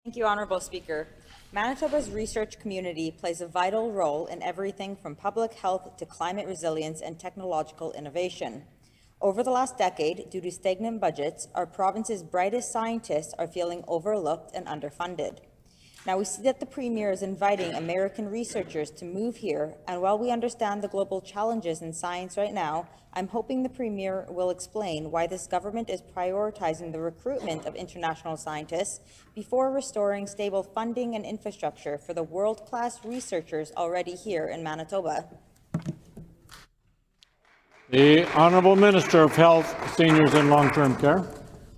Thank you, Honourable Speaker. Manitoba's research community plays a vital role in everything from public health to climate resilience and technological innovation. Over the last decade, due to stagnant budgets, our province's brightest scientists are feeling overlooked and underfunded. Now, we see that the Premier is inviting American researchers to move here, and while we understand the global challenges in science right now, I'm hoping the Premier will explain why this government is prioritizing the recruitment of international scientists before restoring stable funding and infrastructure for the world-class researchers already here in Manitoba. The Honourable Minister of Health, Seniors and Long-Term Care.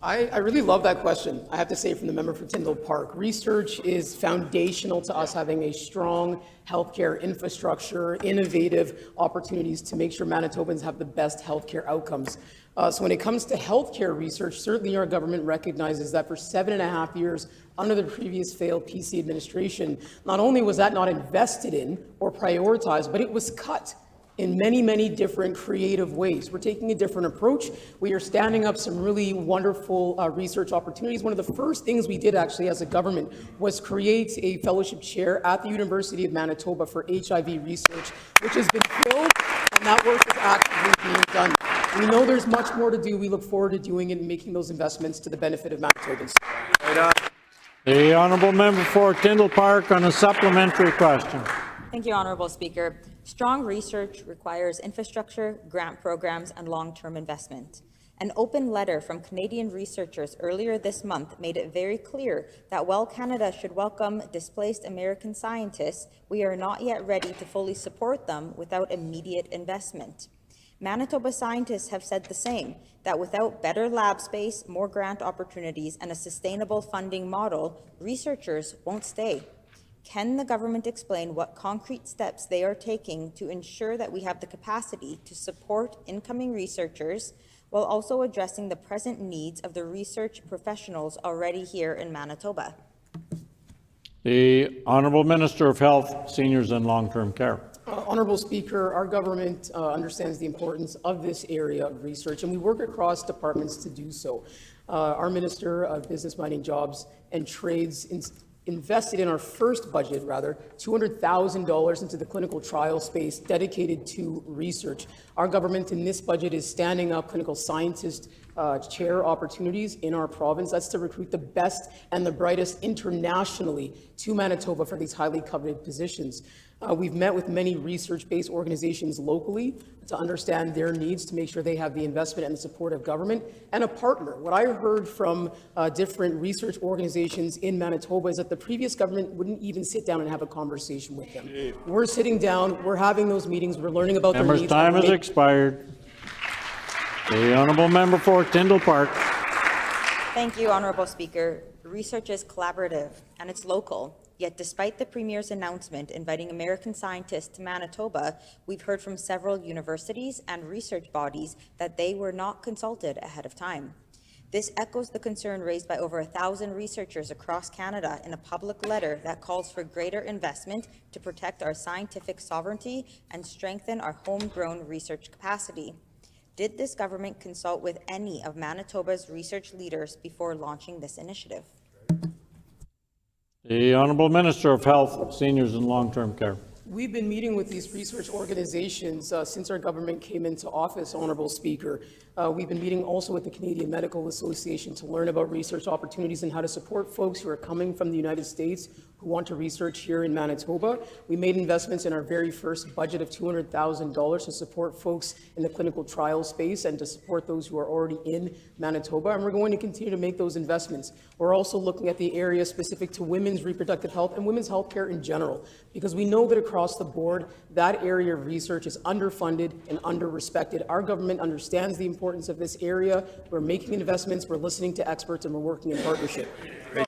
I really love that question, I have to say, from the member for Tyndall Park. Research is foundational to us having a strong healthcare infrastructure, innovative opportunities to make sure Manitobans have the best healthcare outcomes. So when it comes to healthcare research, certainly our government recognizes that for 7.5 years under the previous failed PC administration, not only was that not invested in or prioritized, but it was cut in many, many different creative ways. We're taking a different approach. We are standing up some really wonderful research opportunities. One of the first things we did actually as a government was create a fellowship chair at the University of Manitoba for HIV research, which has been filled, and that work is actively being done. We know there's much more to do. We look forward to doing it and making those investments to the benefit of Manitobans. The Honourable Member for Tyndall Park on a supplementary question. Thank you, Honourable Speaker. Strong research requires infrastructure, grant programs, and long-term investment. An open letter from Canadian researchers earlier this month made it very clear that while Canada should welcome displaced American scientists, we are not yet ready to fully support them without immediate investment. Manitoba scientists have said the same, that without better lab space, more grant opportunities, and a sustainable funding model, researchers won't stay. Can the government explain what concrete steps they are taking to ensure that we have the capacity to support incoming researchers while also addressing the present needs of the research professionals already here in Manitoba? The Honourable Minister of Health, Seniors and Long-Term Care. Honourable Speaker, our government understands the importance of this area of research, and we work across departments to do so. Our Minister of Business, Mining, Jobs and Trades invested in our first budget, $200,000 into the clinical trial space dedicated to research. Our government in this budget is standing up clinical scientist chair opportunities in our province. That's to recruit the best and the brightest internationally to Manitoba for these highly coveted positions. We've met with many research-based organizations locally to understand their needs, to make sure they have the investment and the support of government and a partner. What I heard from different research organizations in Manitoba is that the previous government wouldn't even sit down and have a conversation with them. We're sitting down, we're having those meetings, we're learning about their needs. Member's time has expired. The Honourable Member for Tyndall Park. Thank you, Honourable Speaker. Research is collaborative and it's local. Yet despite the Premier's announcement inviting American scientists to Manitoba, we've heard from several universities and research bodies that they were not consulted ahead of time. This echoes the concern raised by over 1,000 researchers across Canada in a public letter that calls for greater investment to protect our scientific sovereignty and strengthen our homegrown research capacity. Did this government consult with any of Manitoba's research leaders before launching this initiative? The Honourable Minister of Health, Seniors and Long-Term Care. We've been meeting with these research organizations since our government came into office, Honourable Speaker. We've been meeting also with the Canadian Medical Association to learn about research opportunities and how to support folks who are coming from the United States who want to research here in Manitoba. We made investments in our very first budget of $200,000 to support folks in the clinical trial space and to support those who are already in Manitoba, and we're going to continue to make those investments. We're also looking at the area specific to women's reproductive health and women's health care in general, because we know that across the board, that area of research is underfunded and under-respected. Our government understands the importance of this area. We're making investments, we're listening to experts, and we're working in partnership.